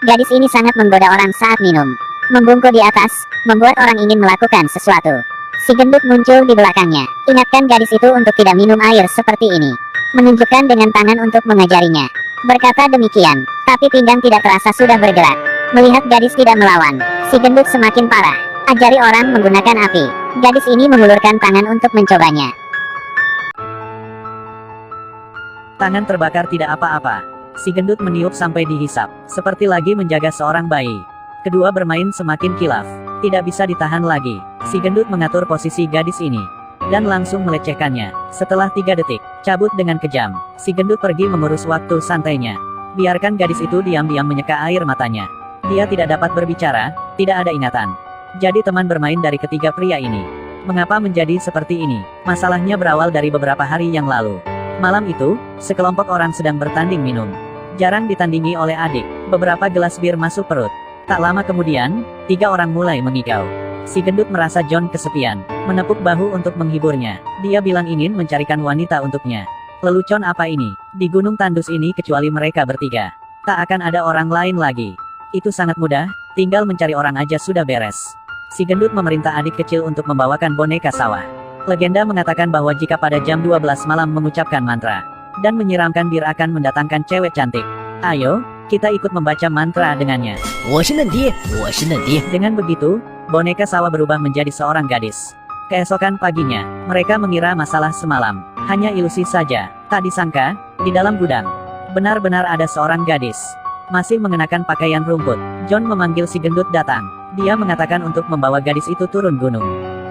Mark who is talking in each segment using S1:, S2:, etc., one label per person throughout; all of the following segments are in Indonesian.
S1: Gadis ini sangat menggoda orang saat minum. Membungkuk di atas, membuat orang ingin melakukan sesuatu. Si gendut muncul di belakangnya. Ingatkan gadis itu untuk tidak minum air seperti ini. Menunjukkan dengan tangan untuk mengajarinya. Berkata demikian, tapi pinggang tidak terasa sudah bergerak. Melihat gadis tidak melawan, si gendut semakin parah. Ajari orang menggunakan api. Gadis ini mengulurkan tangan untuk mencobanya.
S2: Tangan terbakar tidak apa-apa. Si gendut meniup sampai dihisap, seperti lagi menjaga seorang bayi. Kedua bermain semakin kilaf. Tidak bisa ditahan lagi. Si gendut mengatur posisi gadis ini dan langsung melecehkannya. Setelah 3 detik, cabut dengan kejam. Si gendut pergi mengurus waktu santainya. Biarkan gadis itu diam-diam menyeka air matanya. Dia tidak dapat berbicara, tidak ada ingatan. Jadi teman bermain dari ketiga pria ini. Mengapa menjadi seperti ini? Masalahnya berawal dari beberapa hari yang lalu. Malam itu, sekelompok orang sedang bertanding minum. Jarang ditandingi oleh adik. Beberapa gelas bir masuk perut. Tak lama kemudian, 3 orang mulai mengigau. Si gendut merasa John kesepian, menepuk bahu untuk menghiburnya. Dia bilang ingin mencarikan wanita untuknya. Lelucon apa ini? Di gunung tandus ini kecuali mereka bertiga. Tak akan ada orang lain lagi. Itu sangat mudah, tinggal mencari orang aja sudah beres. Si gendut memerintah adik kecil untuk membawakan boneka sawah. Legenda mengatakan bahwa jika pada jam 12 malam mengucapkan mantra dan menyiramkan bir akan mendatangkan cewek cantik. Ayo, kita ikut membaca mantra dengannya. Dengan begitu, boneka sawah berubah menjadi seorang gadis. Keesokan paginya, mereka mengira masalah semalam hanya ilusi saja. Tak disangka, di dalam gudang benar-benar ada seorang gadis masih mengenakan pakaian rumput. John memanggil si gendut datang. Dia mengatakan untuk membawa gadis itu turun gunung.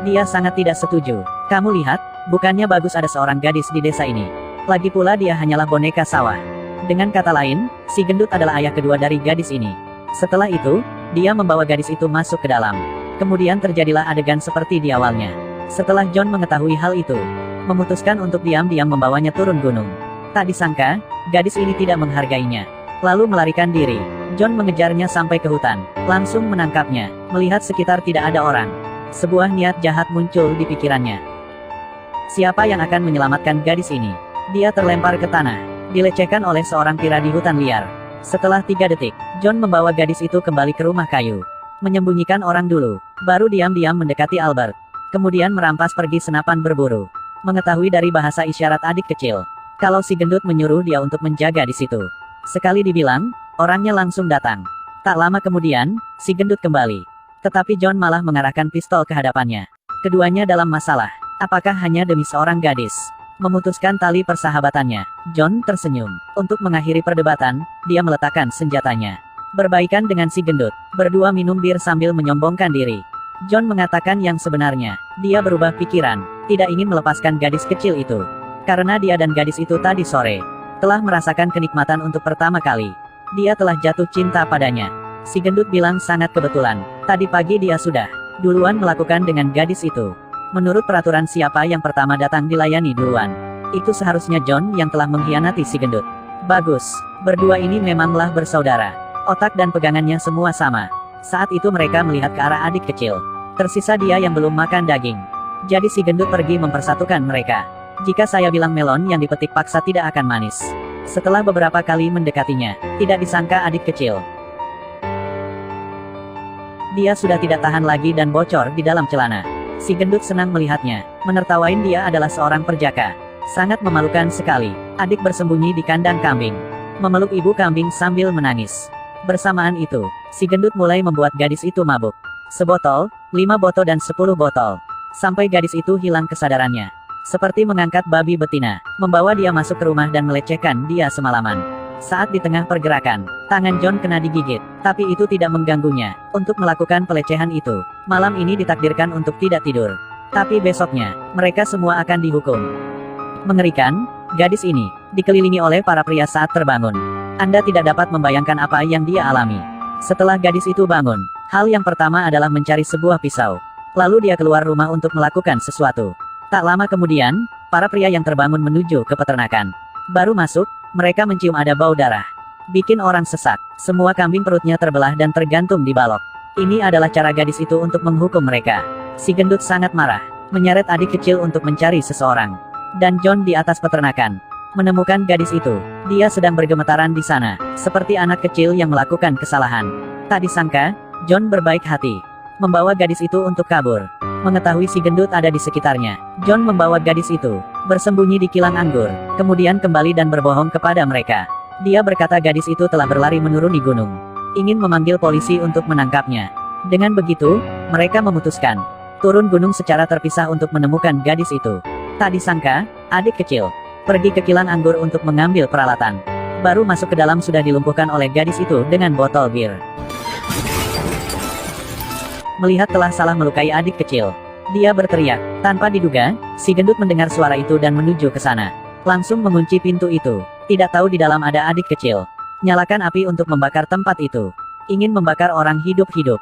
S2: Dia sangat tidak setuju. Kamu lihat, bukannya bagus ada seorang gadis di desa ini. Lagi pula dia hanyalah boneka sawah. Dengan kata lain, si gendut adalah ayah kedua dari gadis ini. Setelah itu, dia membawa gadis itu masuk ke dalam. Kemudian terjadilah adegan seperti di awalnya. Setelah John mengetahui hal itu, memutuskan untuk diam-diam membawanya turun gunung. Tak disangka, gadis ini tidak menghargainya. Lalu melarikan diri. John mengejarnya sampai ke hutan, langsung menangkapnya. Melihat sekitar tidak ada orang, sebuah niat jahat muncul di pikirannya. Siapa yang akan menyelamatkan gadis ini? Dia terlempar ke tanah, dilecehkan oleh seorang pira di hutan liar. Setelah 3 detik, John membawa gadis itu kembali ke rumah kayu. Menyembunyikan orang dulu, baru diam-diam mendekati Albert. Kemudian merampas pergi senapan berburu. Mengetahui dari bahasa isyarat adik kecil, kalau si gendut menyuruh dia untuk menjaga di situ. Sekali dibilang, orangnya langsung datang. Tak lama kemudian, si gendut kembali. Tetapi John malah mengarahkan pistol ke hadapannya. Keduanya dalam masalah. Apakah hanya demi seorang gadis? Memutuskan tali persahabatannya, John tersenyum. Untuk mengakhiri perdebatan, dia meletakkan senjatanya. Berbaikan dengan si gendut, berdua minum bir sambil menyombongkan diri. John mengatakan yang sebenarnya. Dia berubah pikiran, tidak ingin melepaskan gadis kecil itu. Karena dia dan gadis itu tadi sore telah merasakan kenikmatan untuk pertama kali. Dia telah jatuh cinta padanya. Si gendut bilang sangat kebetulan. Tadi pagi dia sudah duluan melakukan dengan gadis itu. Menurut peraturan siapa yang pertama datang dilayani duluan. Itu seharusnya John yang telah mengkhianati si gendut. Bagus, berdua ini memanglah bersaudara. Otak dan pegangannya semua sama. Saat itu mereka melihat ke arah adik kecil. Tersisa dia yang belum makan daging. Jadi si gendut pergi mempersatukan mereka. Jika saya bilang melon yang dipetik paksa tidak akan manis. Setelah beberapa kali mendekatinya, tidak disangka adik kecil. Dia sudah tidak tahan lagi dan bocor di dalam celana. Si gendut senang melihatnya, menertawain dia adalah seorang perjaka. Sangat memalukan sekali. Adik bersembunyi di kandang kambing, memeluk ibu kambing sambil menangis. Bersamaan itu, si gendut mulai membuat gadis itu mabuk. Sebotol, 5 botol dan 10 botol. Sampai gadis itu hilang kesadarannya. Seperti mengangkat babi betina, membawa dia masuk ke rumah dan melecehkan dia semalaman. Saat di tengah pergerakan, tangan John kena digigit, tapi itu tidak mengganggunya. Untuk melakukan pelecehan itu, malam ini ditakdirkan untuk tidak tidur. Tapi besoknya, mereka semua akan dihukum. Mengerikan, gadis ini dikelilingi oleh para pria saat terbangun. Anda tidak dapat membayangkan apa yang dia alami. Setelah gadis itu bangun, hal yang pertama adalah mencari sebuah pisau. Lalu dia keluar rumah untuk melakukan sesuatu. Tak lama kemudian, para pria yang terbangun menuju ke peternakan. Baru masuk, mereka mencium ada bau darah. Bikin orang sesak. Semua kambing perutnya terbelah dan tergantung di balok. Ini adalah cara gadis itu untuk menghukum mereka. Si gendut sangat marah, menyeret adik kecil untuk mencari seseorang. Dan John di atas peternakan menemukan gadis itu. Dia sedang bergemetaran di sana, seperti anak kecil yang melakukan kesalahan. Tak disangka, John berbaik hati, membawa gadis itu untuk kabur. Mengetahui si gendut ada di sekitarnya, John membawa gadis itu, bersembunyi di kilang anggur, kemudian kembali dan berbohong kepada mereka. Dia berkata gadis itu telah berlari menuruni gunung, ingin memanggil polisi untuk menangkapnya. Dengan begitu, mereka memutuskan turun gunung secara terpisah untuk menemukan gadis itu. Tak disangka, adik kecil pergi ke kilang anggur untuk mengambil peralatan. Baru masuk ke dalam sudah dilumpuhkan oleh gadis itu dengan botol bir. Melihat telah salah melukai adik kecil, dia berteriak. Tanpa diduga, si gendut mendengar suara itu dan menuju ke sana. Langsung mengunci pintu itu. Tidak tahu di dalam ada adik kecil. Nyalakan api untuk membakar tempat itu. Ingin membakar orang hidup-hidup.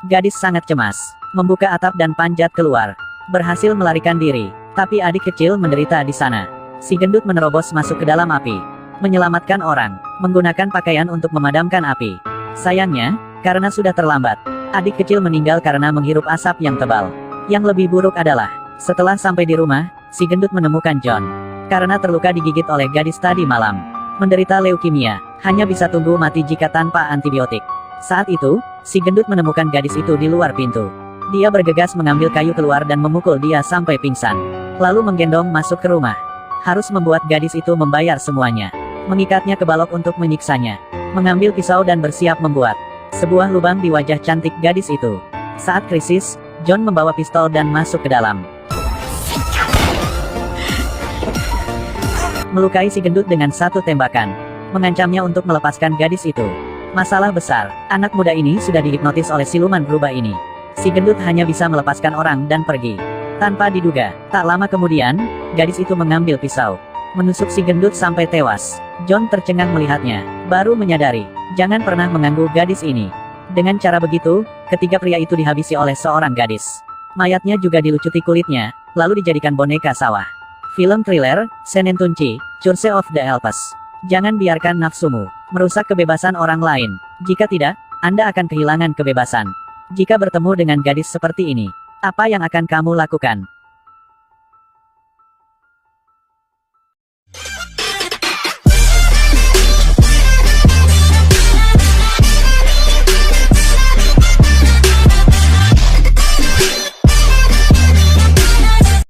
S2: Gadis sangat cemas. Membuka atap dan panjat keluar. Berhasil melarikan diri. Tapi adik kecil menderita di sana. Si gendut menerobos masuk ke dalam api. Menyelamatkan orang. Menggunakan pakaian untuk memadamkan api. Sayangnya, karena sudah terlambat, adik kecil meninggal karena menghirup asap yang tebal. Yang lebih buruk adalah, setelah sampai di rumah, si gendut menemukan John. Karena terluka digigit oleh gadis tadi malam. Menderita leukemia, hanya bisa tunggu mati jika tanpa antibiotik. Saat itu, si gendut menemukan gadis itu di luar pintu. Dia bergegas mengambil kayu keluar dan memukul dia sampai pingsan. Lalu menggendong masuk ke rumah. Harus membuat gadis itu membayar semuanya. Mengikatnya ke balok untuk menyiksanya. Mengambil pisau dan bersiap membuat sebuah lubang di wajah cantik gadis itu. Saat krisis, John membawa pistol dan masuk ke dalam. Melukai si gendut dengan satu tembakan. Mengancamnya untuk melepaskan gadis itu. Masalah besar, anak muda ini sudah dihipnotis oleh siluman rubah ini. Si gendut hanya bisa melepaskan orang dan pergi. Tanpa diduga, tak lama kemudian, gadis itu mengambil pisau. Menusuk si gendut sampai tewas. John tercengang melihatnya, baru menyadari, jangan pernah mengganggu gadis ini. Dengan cara begitu, ketiga pria itu dihabisi oleh seorang gadis. Mayatnya juga dilucuti kulitnya, lalu dijadikan boneka sawah. Film thriller, Senentunchi, Curse of the Alps. Jangan biarkan nafsumu merusak kebebasan orang lain. Jika tidak, Anda akan kehilangan kebebasan. Jika bertemu dengan gadis seperti ini, apa yang akan kamu lakukan?